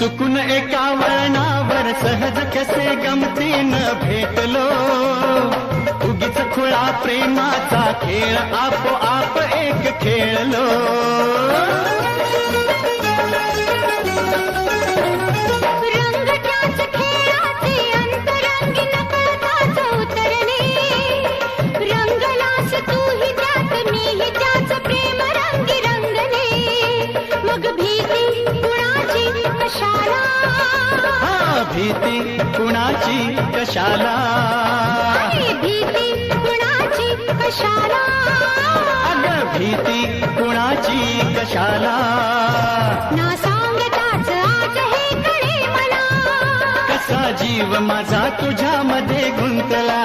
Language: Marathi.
चुकून एका वळणावर सहज कसे गमतीनं भेटलो, उगीच खुळा प्रेमाचा खेळ आपोआप एक खेळलो. रंग त्याच खेळाचे अंतरंगी नकळताच उतरले, रंगलास तूही त्यात मीही त्याच प्रेम रंगी रंगले. मग भीती कुणाची कशाला, भीती कुणाची कशाला, भीती कुणाची कशाला, अगं भीती कुणाची कशाला. ना सांगताच आज हे कळे मला, कसा जीव माझा तुझ्यामध्ये गुंतला.